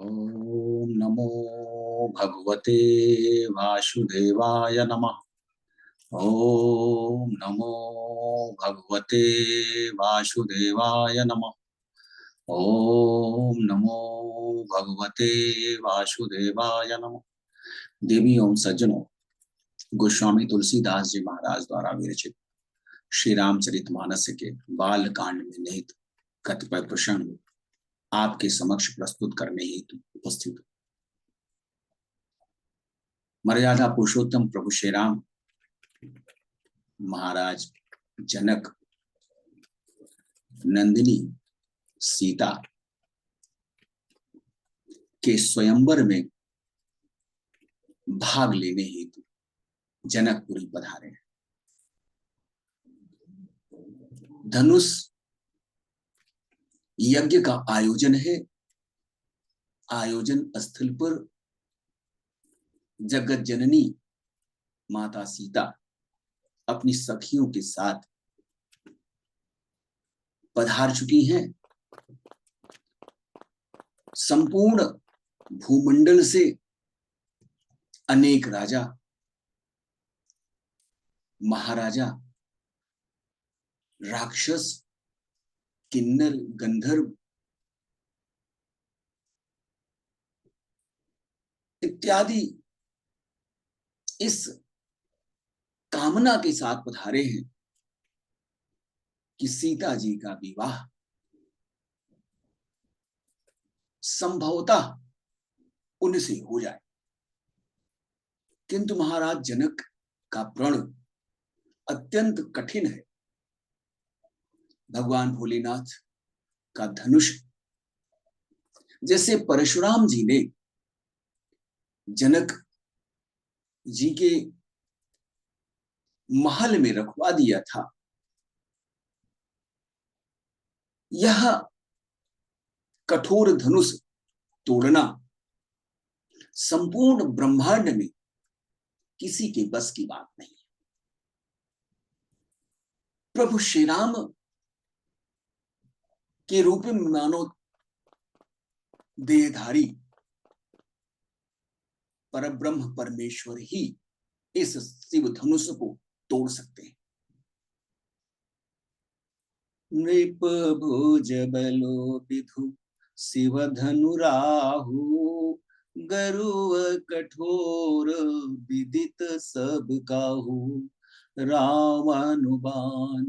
ओम नमो भगवते वासुदेवाय नमः। ओम नमो भगवते वासुदेवाय नमः। ओम नमो भगवते वासुदेवाय नमः। देवी ओम सज्जनों, गोस्वामी तुलसीदास जी महाराज द्वारा विरचित श्री रामचरितमानस के बाल कांड में निहित कतिपय प्रसंग आपके समक्ष प्रस्तुत करने हेतु उपस्थित हूं। मर्यादा पुरुषोत्तम प्रभु श्री राम महाराज जनक नंदिनी सीता के स्वयंवर में भाग लेने हेतु जनकपुरी पधारे हैं। धनुष यज्ञ का आयोजन है। आयोजन स्थल पर जगत जननी माता सीता अपनी सखियों के साथ पधार चुकी हैं। संपूर्ण भूमंडल से अनेक राजा महाराजा राक्षस किन्नर गंधर्व इत्यादि इस कामना के साथ पधारे हैं कि सीता जी का विवाह संभवतः उनसे हो जाए। किंतु महाराज जनक का प्रण अत्यंत कठिन है। भगवान भोलेनाथ का धनुष जैसे परशुराम जी ने जनक जी के महल में रखवा दिया था, यह कठोर धनुष तोड़ना संपूर्ण ब्रह्मांड में किसी के बस की बात नहीं है। प्रभु श्री राम के रूप में मानो देहधारी परब्रह्म परमेश्वर ही इस शिव धनुष को तोड़ सकते हैं। नृप भुज बलो विधु शिव धनु राहु, गरुव कठोर विदित सब काहू, रामानुबान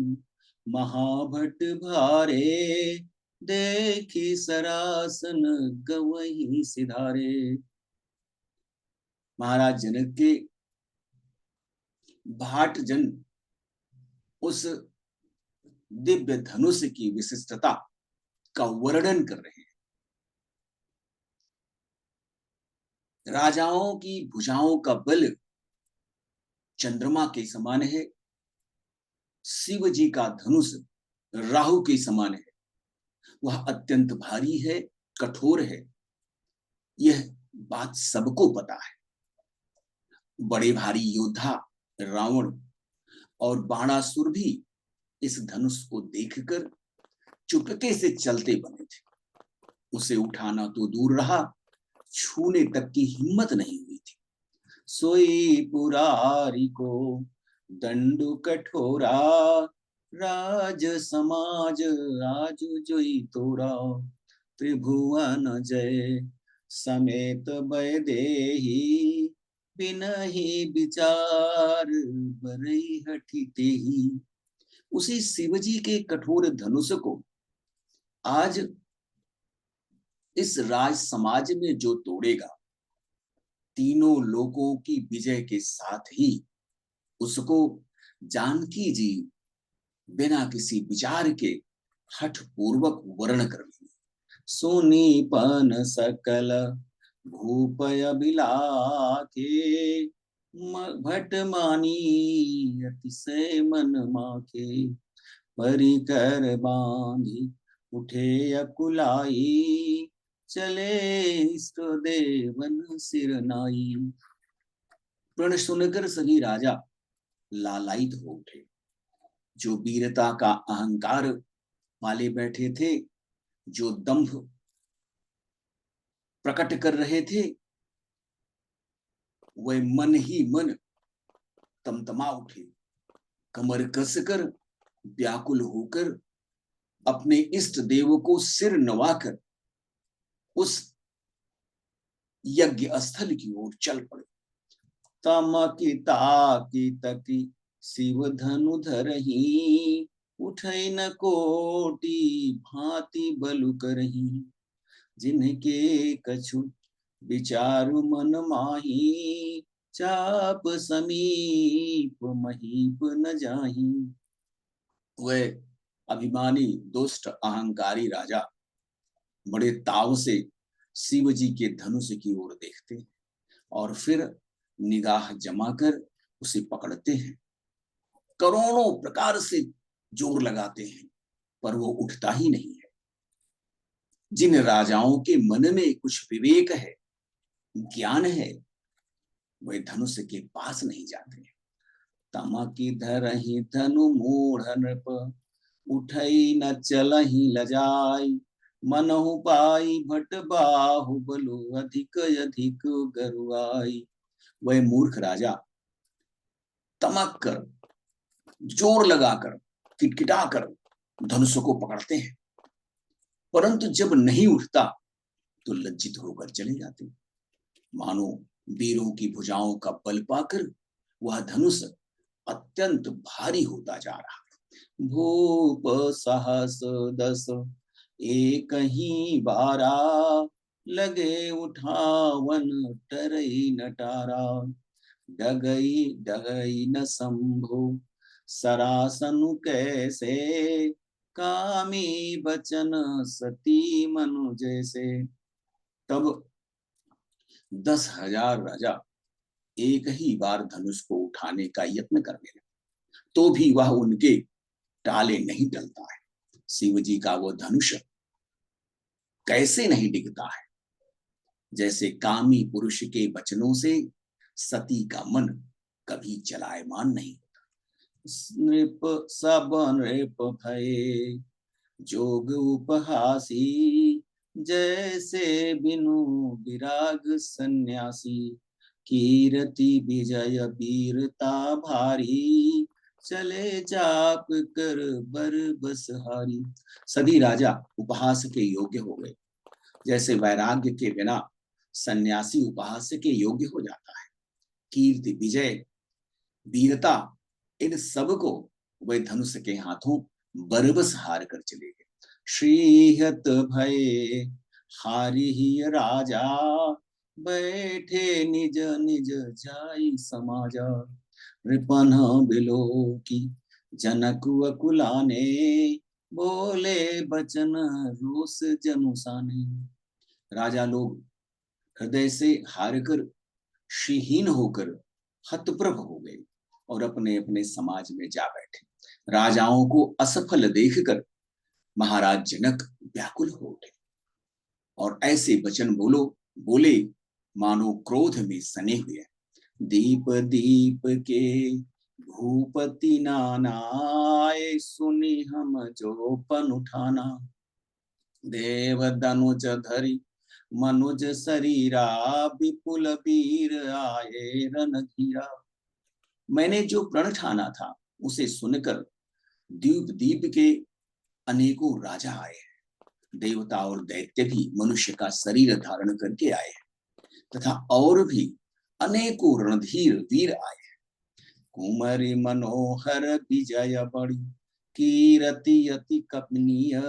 महाभट भारे, देखी सरासन गवही सिधारे। महाराज जनक के भाट जन उस दिव्य धनुष की विशिष्टता का वर्णन कर रहे हैं। राजाओं की भुजाओं का बल चंद्रमा के समान है। शिव जी का धनुष राहु के समान है। वह अत्यंत भारी है, कठोर है। यह बात सबको पता है। बड़े भारी योद्धा रावण और बाणासुर भी इस धनुष को देखकर चुपके से चलते बने थे। उसे उठाना तो दूर रहा, छूने तक की हिम्मत नहीं हुई थी। सोई पुरारी को दंडु कठोरा, राज समाज आज जोई तोरा, त्रिभुवन जय समेत वैदेही, बिनहि विचार बरई हठी तेही। उसी शिवजी के कठोर धनुष को आज इस राज समाज में जो तोड़ेगा, तीनों लोकों की विजय के साथ ही उसको जानकी जी बिना किसी विचार के हठ पूर्वक वर्ण कर लेंगे। सोनीपन सकल भूपय बिलाके, भट मानी अतिशय मन माके, परिकर बांधी उठे अकुलाई, चले इष्ट देवन सिर नाई। प्रण सुनकर सभी राजा लालायित हो उठे। जो वीरता का अहंकार वाले बैठे थे, जो दंभ प्रकट कर रहे थे, वह मन ही मन तमतमा उठे, कमर कसकर, व्याकुल होकर अपने इष्ट देव को सिर नवाकर उस यज्ञ स्थल की ओर चल पड़े। तमकी ताकी तकी शिव धनु धरही, उठै न कोटि भांति बलु करही, जिनके कछु विचारु मन माही, चाप समीप महीप न जाही। वह अभिमानी दुष्ट अहंकारी राजा बड़े ताव से शिव जी के धनुष की ओर देखते हैं और फिर निगाह जमाकर उसे पकड़ते हैं। करोड़ों प्रकार से जोर लगाते हैं, पर वो उठता ही नहीं है। जिन राजाओं के मन में कुछ विवेक है, ज्ञान है, वे धनुष के पास नहीं जाते। तमकी धरहि धनु मूढ़ नृप, उठई न चलहि लजाई, मनहु पाई भट बाहु बलु, अधिक अधिक गरुआई। वह मूर्ख राजा तमक कर, जोर लगाकर, किटकिटाकर धनुष को पकड़ते हैं, परंतु जब नहीं उठता तो लज्जित होकर चले जाते। मानो वीरों की भुजाओं का बल पाकर वह धनुष अत्यंत भारी होता जा रहा। भूप सहस दस एक ही बारा, लगे उठावन टरई नटारा, डगई डगई न संभो सरासनु कैसे, कामी बचन सती मनु जैसे। तब 10,000 राजा एक ही बार धनुष को उठाने का यत्न करने लगे, तो भी वह उनके टाले नहीं टलता है। शिव जी का वो धनुष कैसे नहीं डिगता है। जैसे कामी पुरुष के वचनों से सती का मन कभी चलायमान नहीं होता। नृप सब नृप भये जोग उपहासी, जैसे बिनु विराग सन्यासी, कीर्ति विजय वीरता भारी, चले जाप कर बर बसहारी। सभी राजा उपहास के योग्य हो गए, जैसे वैराग्य के बिना सन्यासी उपहास के योग्य हो जाता है। कीर्ति विजय वीरता, इन सब को वे धनुष के हाथों बरबस हार कर चले गए। श्रीहत भय हारी ही राजा, बैठे निज निज जाई समाजा, रिपन बिलो की जनक अकुलाने, बोले बचन रोष जनुसाने। राजा लोग हृदय से हार कर, श्रीहीन होकर हतप्रभ हो गए और अपने अपने समाज में जा बैठे। राजाओं को असफल देखकर महाराज जनक व्याकुल हो उठे और ऐसे वचन बोले मानो क्रोध में सने हुए। दीप दीप के भूपति नानाए, सुनी हम जो पन उठाना, देव धनुज धरी मनुज शरीरा, विपुल वीर आए रणधीरा। मैंने जो प्रण ठाना था उसे सुनकर द्वीप दीप के अनेकों राजा आए हैं। देवता और दैत्य भी मनुष्य का शरीर धारण करके आए हैं तथा और भी अनेकों रणधीर वीर आए हैं। कुमरी मनोहर विजय बड़ी, कीरति अति कपनीय,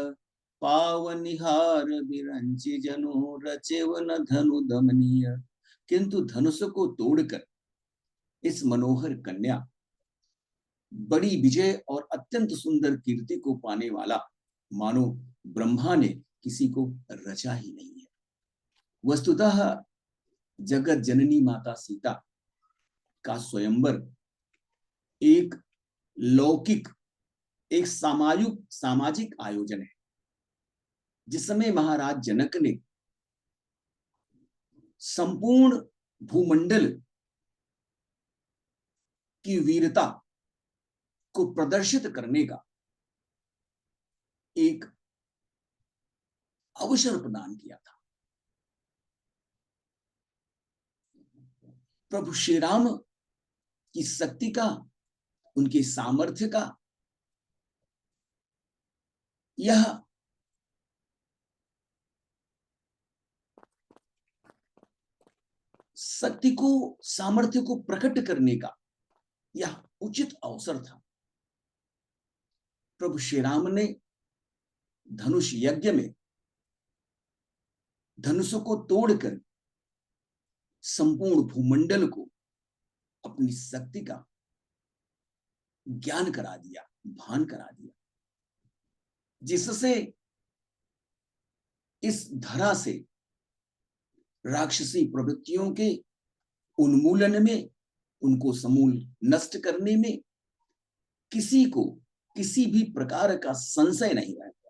पावनिहार विरंचि जनु, रचेवन धनु दमनीय। किंतु धनुष को तोड़कर इस मनोहर कन्या, बड़ी विजय और अत्यंत सुंदर कीर्ति को पाने वाला मानो ब्रह्मा ने किसी को रचा ही नहीं है। वस्तुतः जगत जननी माता सीता का स्वयंवर एक लौकिक, एक सामाजिक आयोजन है, जिसमें महाराज जनक ने संपूर्ण भूमंडल की वीरता को प्रदर्शित करने का एक अवसर प्रदान किया था। प्रभु श्री राम की शक्ति का, उनके सामर्थ्य का यह शक्ति को, सामर्थ्य को प्रकट करने का यह उचित अवसर था। प्रभु श्री राम ने धनुष यज्ञ में धनुष को तोड़कर संपूर्ण भूमंडल को अपनी शक्ति का ज्ञान करा दिया, भान करा दिया, जिससे इस धरा से राक्षसी प्रवृत्तियों के उन्मूलन में, उनको समूल नष्ट करने में किसी को किसी भी प्रकार का संशय नहीं रहा।